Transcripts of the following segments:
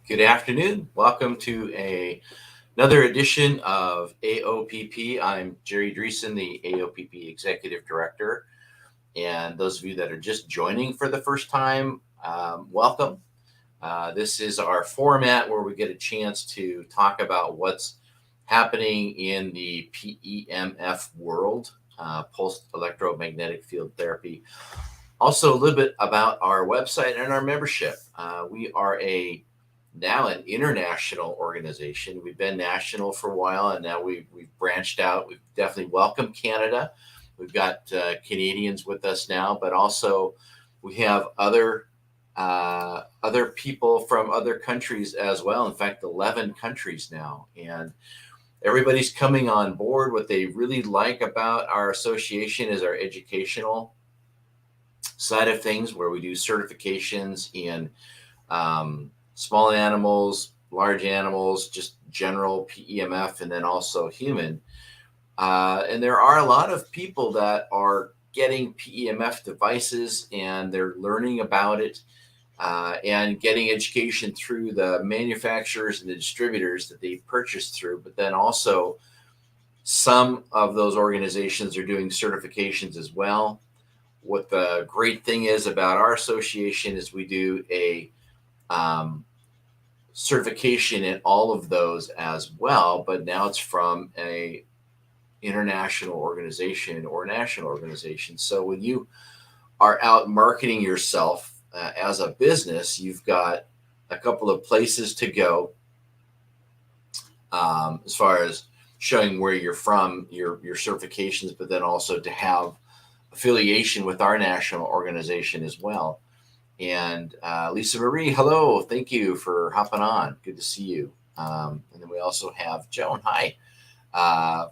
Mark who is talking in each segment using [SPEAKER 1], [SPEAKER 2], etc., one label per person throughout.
[SPEAKER 1] Good afternoon. Welcome to another edition of AOPP. I'm Jerry Dreessen, the AOPP Executive Director. And those of you that are just joining for the first time, welcome. This is our format where we get a chance to talk about what's happening in the PEMF world, pulsed electromagnetic field therapy. Also, a little bit about our website and our membership. We are now an international organization. We've been national for a while, and now we've branched out. We've definitely welcomed Canada. We've got Canadians with us now, but also we have other people from other countries as well. In fact, 11 countries now, and everybody's coming on board. What they really like about our association is our educational side of things, where we do certifications in small animals, large animals, just general PEMF, and then also human. And there are a lot of people that are getting PEMF devices and they're learning about it and getting education through the manufacturers and the distributors that they purchased through. But then also, some of those organizations are doing certifications as well. What the great thing is about our association is we do a certification in all of those as well, but now it's from a international organization or national organization. So when you are out marketing yourself as a business, you've got a couple of places to go as far as showing where you're from, your certifications, but then also to have affiliation with our national organization as well. And Lisa Marie, hello. Thank you for hopping on. Good to see you. And then we also have Joan. Hi. Uh,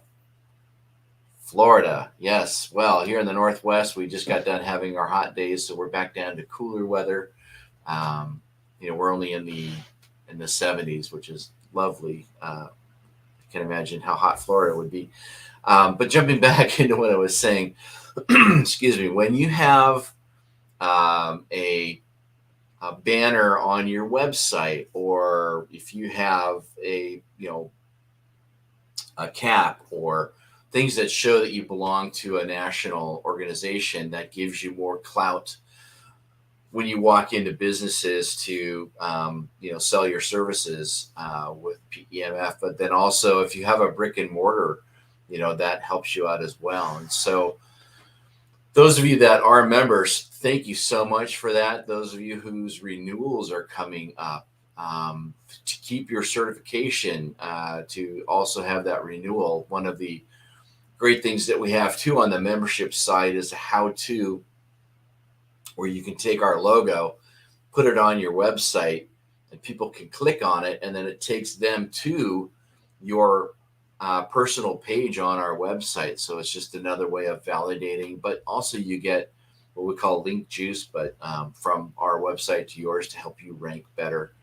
[SPEAKER 1] Florida. Yes. Well, here in the Northwest, we just got done having our hot days, so we're back down to cooler weather. Um, we're only in the 70s, which is lovely. I can imagine how hot Florida would be. But jumping back into what I was saying, excuse me, when you have a banner on your website, or if you have a cap or things that show that you belong to a national organization, that gives you more clout when you walk into businesses to sell your services with PEMF. But then also, if you have a brick and mortar, that helps you out as well. And so those of you that are members, thank you so much for that. Those of you whose renewals are coming up, to keep your certification, to also have that renewal. One of the great things that we have too on the membership side is a how-to, where you can take our logo, put it on your website, and people can click on it, and then it takes them to your personal page on our website. So it's just another way of validating, but also you get what we call link juice, but from our website to yours to help you rank better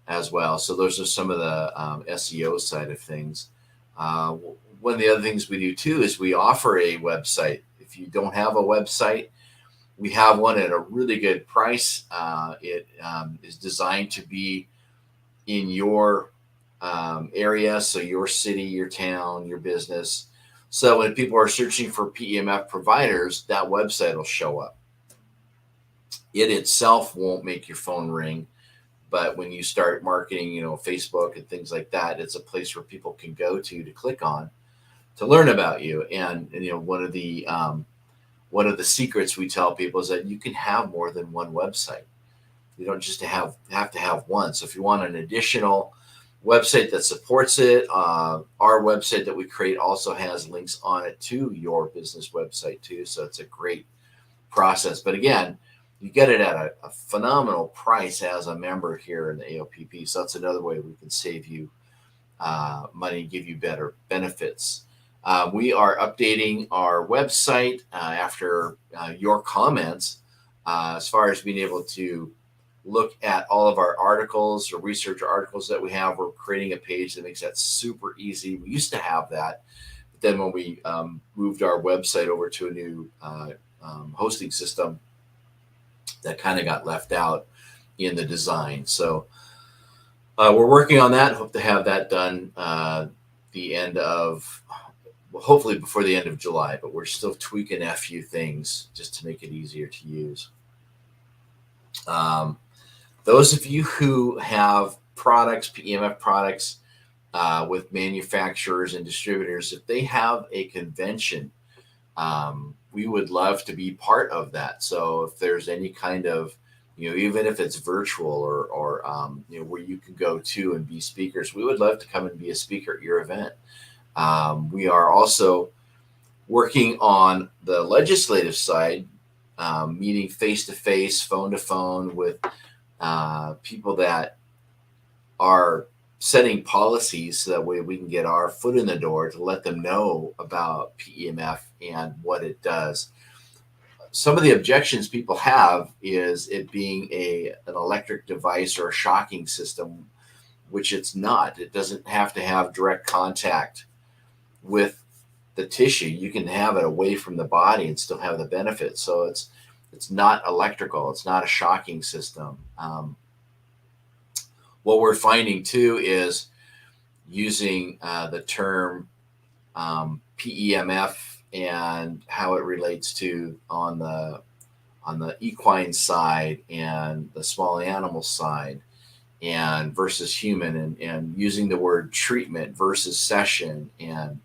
[SPEAKER 1] as well. So those are some of the SEO side of things. One of the other things we do too is we offer a website. If you don't have a website, we have one at a really good price. It is designed to be in your area, so your city, your town, your business. So when people are searching for PEMF providers, that website will show up. It itself won't make your phone ring, but when you start marketing, Facebook and things like that, it's a place where people can go to click on to learn about you. And one of the secrets we tell people is that you can have more than one website. You don't just have to have one. So if you want an additional website that supports it, our website that we create also has links on it to your business website too. So it's a great process. But again, you get it at a phenomenal price as a member here in the AOPP. So that's another way we can save you money, give you better benefits. We are updating our website after your comments as far as being able to look at all of our articles or research articles that we have. We're creating a page that makes that super easy. We used to have that, but then when we moved our website over to a new hosting system, that kind of got left out in the design. So We're working on that. Hope to have that done the end of, well, hopefully before the end of July, but we're still tweaking a few things just to make it easier to use. Um, those of you who have products, PEMF products, with manufacturers and distributors, if they have a convention, we would love to be part of that. So if there's any kind of, even if it's virtual or where you can go to and be speakers, we would love to come and be a speaker at your event. We are also working on the legislative side, meeting face to face, phone to phone with people that are setting policies so that way we can get our foot in the door to let them know about PEMF and what it does. Some of the objections people have is it being an electric device or a shocking system, which it's not. It doesn't have to have direct contact with the tissue. You can have it away from the body and still have the benefits. So it's not electrical. It's not a shocking system. What we're finding too is using the term PEMF and how it relates to on the equine side and the small animal side and versus human, and using the word treatment versus session, and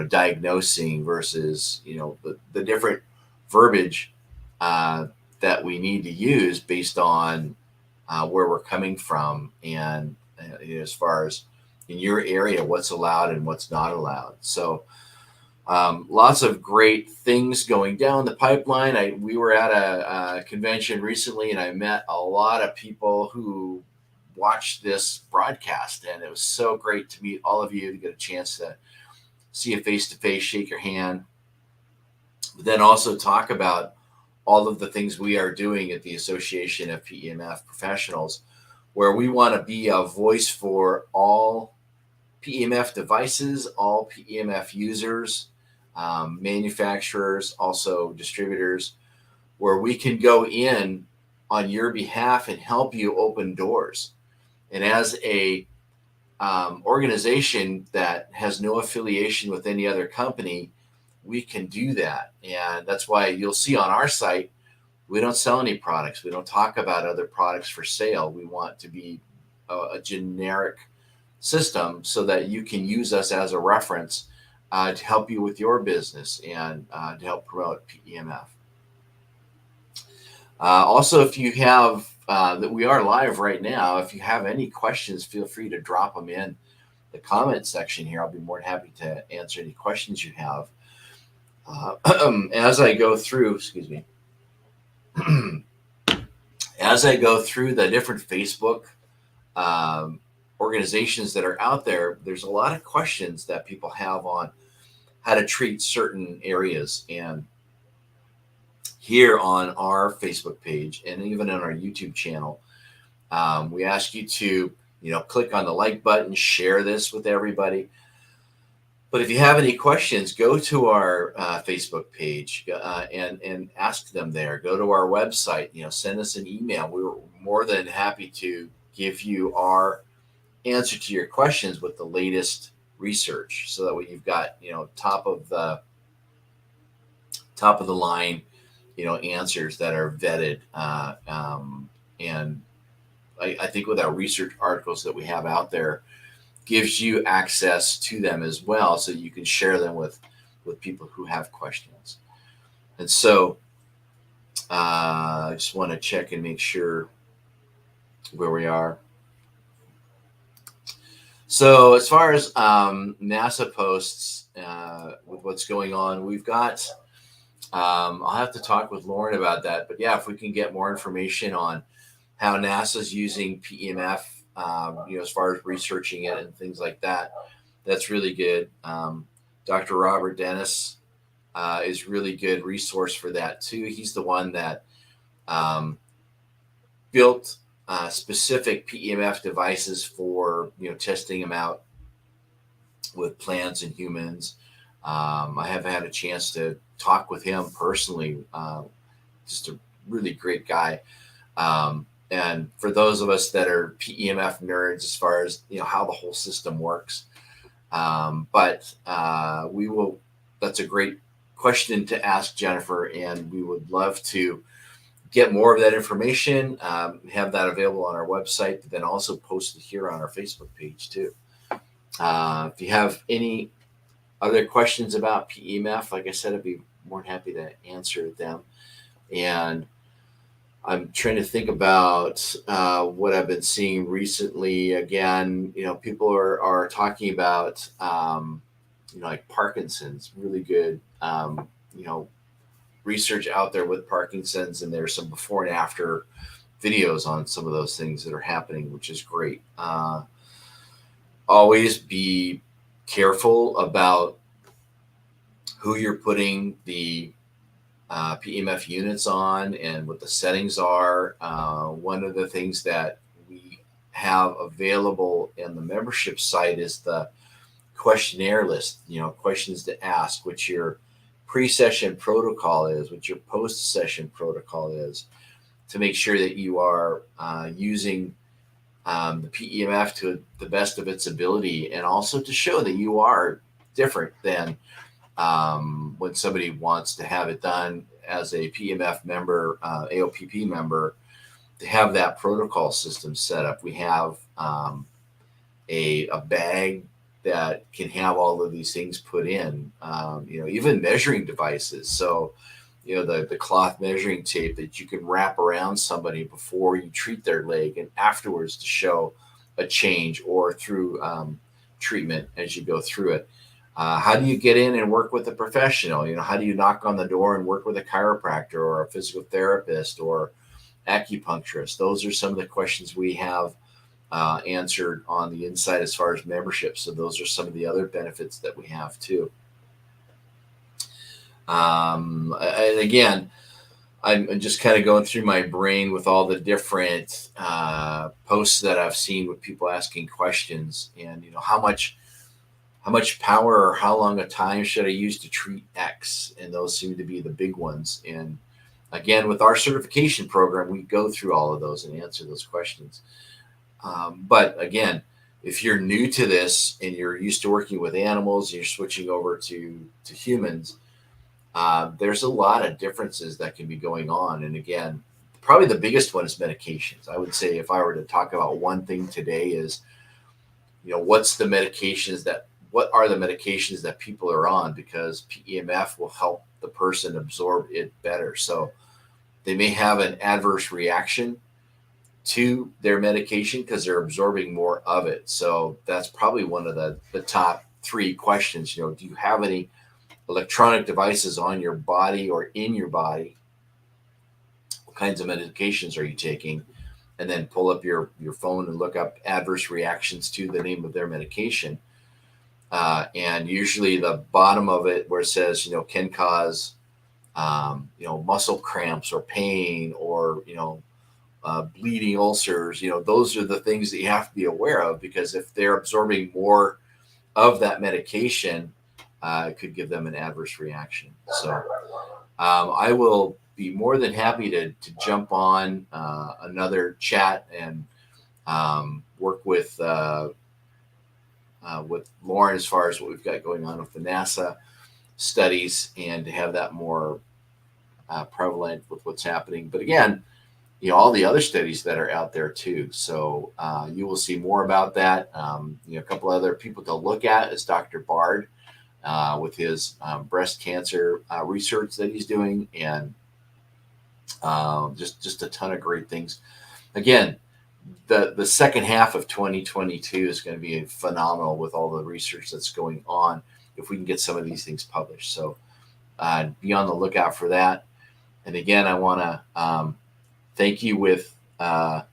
[SPEAKER 1] diagnosing versus the different verbiage that we need to use based on where we're coming from, and as far as in your area what's allowed and what's not allowed. So lots of great things going down the pipeline. We were at a convention recently, and I met a lot of people who watched this broadcast, and it was so great to meet all of you, to get a chance to see you face to face, shake your hand, but then also talk about all of the things we are doing at the Association of PEMF Professionals, where we want to be a voice for all PEMF devices, all PEMF users, manufacturers, also distributors, where we can go in on your behalf and help you open doors. And as a organization that has no affiliation with any other company, we can do that. And that's why you'll see on our site, we don't sell any products. We don't talk about other products for sale. We want to be a generic system so that you can use us as a reference to help you with your business and to help promote PEMF. Also, if you have, that we are live right now, if you have any questions, feel free to drop them in the comment section here. I'll be more than happy to answer any questions you have. As I go through, excuse me, as I go through the different Facebook organizations that are out there, there's a lot of questions that people have on how to treat certain areas. And here on our Facebook page and even on our YouTube channel, we ask you to, click on the like button, share this with everybody. But if you have any questions, go to our Facebook page and ask them there. Go to our website, send us an email. We were more than happy to give you our answer to your questions with the latest research, so that way you've got, top of the line, answers that are vetted. And I think with our research articles that we have out there, gives you access to them as well, so you can share them with people who have questions. And so I just want to check and make sure where we are. So as far as NASA posts with what's going on, we've got, I'll have to talk with Lauren about that. But yeah, if we can get more information on how NASA's using PEMF, as far as researching it and things like that, that's really good. Dr. Robert Dennis is really good resource for that too. He's the one that built specific PEMF devices for testing them out with plants and humans. I have had a chance to talk with him personally. Just a really great guy. And for those of us that are PEMF nerds, as far as how the whole system works, but we will. That's a great question to ask Jennifer, and we would love to get more of that information. Have that available on our website, but then also post it here on our Facebook page too. If you have any other questions about PEMF, like I said, I'd be more than happy to answer them. And I'm trying to think about what I've been seeing recently. Again, people are talking about, like Parkinson's, really good, research out there with Parkinson's, and there's some before and after videos on some of those things that are happening, which is great. Always be careful about who you're putting the PEMF units on and what the settings are. One of the things that we have available in the membership site is the questionnaire list, questions to ask, what your pre-session protocol is, what your post-session protocol is, to make sure that you are using the PEMF to the best of its ability, and also to show that you are different than when somebody wants to have it done as a PEMF member, AOPP member, to have that protocol system set up. We have a bag that can have all of these things put in, even measuring devices. So, the cloth measuring tape that you can wrap around somebody before you treat their leg and afterwards to show a change, or through treatment as you go through it. How do you get in and work with a professional? How do you knock on the door and work with a chiropractor or a physical therapist or acupuncturist? Those are some of the questions we have answered on the inside as far as membership. So those are some of the other benefits that we have too. And again, I'm just kind of going through my brain with all the different posts that I've seen with people asking questions, and how much power or how long a time should I use to treat X? And those seem to be the big ones. And again, with our certification program, we go through all of those and answer those questions. But again, if you're new to this and you're used to working with animals, and you're switching over to humans, there's a lot of differences that can be going on. And again, probably the biggest one is medications. I would say, if I were to talk about one thing today, is, what are the medications that people are on, because PEMF will help the person absorb it better. So they may have an adverse reaction to their medication because they're absorbing more of it. So that's probably one of the top three questions. Do you have any electronic devices on your body or in your body? What kinds of medications are you taking? And then pull up your phone and look up adverse reactions to the name of their medication. And usually the bottom of it, where it says, can cause, muscle cramps or pain, or, bleeding ulcers, those are the things that you have to be aware of, because if they're absorbing more of that medication, it could give them an adverse reaction. So I will be more than happy to jump on another chat and work with Lauren as far as what we've got going on with the NASA studies, and to have that more prevalent with what's happening. But again, all the other studies that are out there too. So you will see more about that. A couple other people to look at is Dr. Bard with his breast cancer research that he's doing, and just a ton of great things. Again, the second half of 2022 is going to be phenomenal with all the research that's going on, if we can get some of these things published. So be on the lookout for that. And again, I want to thank you with here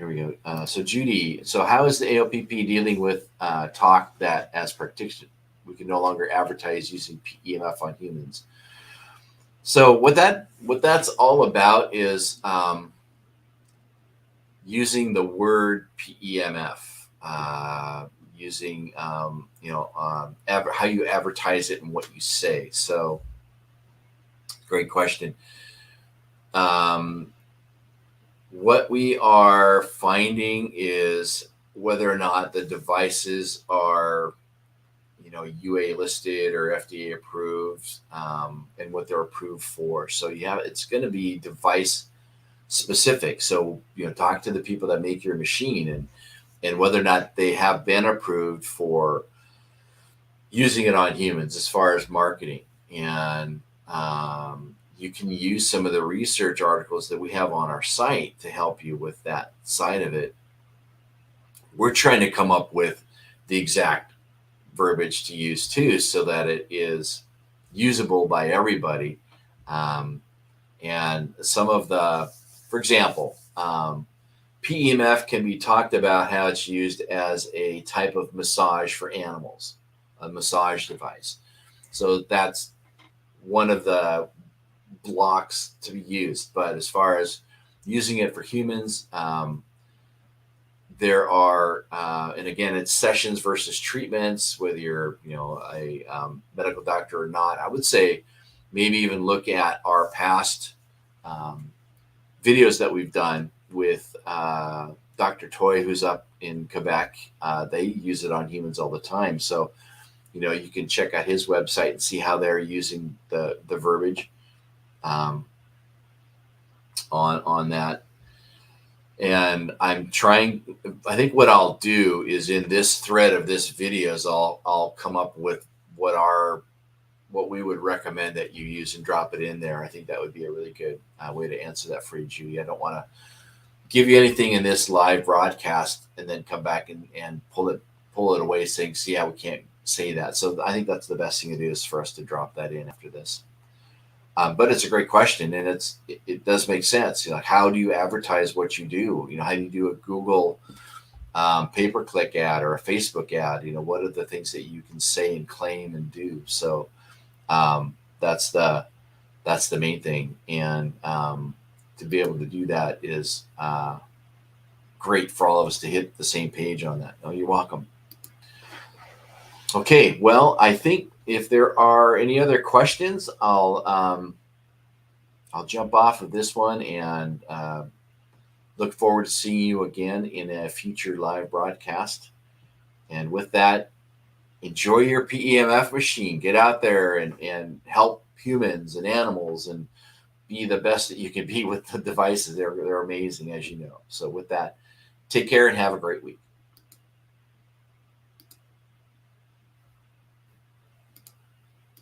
[SPEAKER 1] we go. So Judy, so how is the AOPP dealing with talk that as practitioners we can no longer advertise using PEMF on humans? So what that's all about is using the word PEMF, using how you advertise it and what you say. So great question. What we are finding is whether or not the devices are, UA listed or FDA approved, and what they're approved for. So it's going to be device specific. So talk to the people that make your machine, and whether or not they have been approved for using it on humans as far as marketing. And you can use some of the research articles that we have on our site to help you with that side of it. We're trying to come up with the exact verbiage to use too, so that it is usable by everybody. Um, and some of for example, PEMF can be talked about how it's used as a type of massage for animals, a massage device. So that's one of the blocks to be used. But as far as using it for humans, there are, and again, it's sessions versus treatments, whether you're, a medical doctor or not. I would say maybe even look at our past um, videos that we've done with Dr. Toy, who's up in Quebec. They use it on humans all the time. So, you can check out his website and see how they're using the verbiage um, on that. And I'm trying. I think what I'll do is in this thread of this videos, I'll come up with what we would recommend that you use and drop it in there. I think that would be a really good way to answer that for you, Judy. I don't want to give you anything in this live broadcast and then come back and pull it away saying, see how we can't say that. So I think that's the best thing to do, is for us to drop that in after this. But it's a great question, and it does make sense. Like, how do you advertise what you do? How do you do a Google pay-per-click ad or a Facebook ad? What are the things that you can say and claim and do? So that's the main thing, and to be able to do that is great for all of us to hit the same page on that. Oh, you're welcome. Okay, well, I think if there are any other questions, I'll jump off of this one and look forward to seeing you again in a future live broadcast. And with that, enjoy your PEMF machine. Get out there and help humans and animals, and be the best that you can be with the devices. They're amazing, as you know. So with that, take care and have a great week.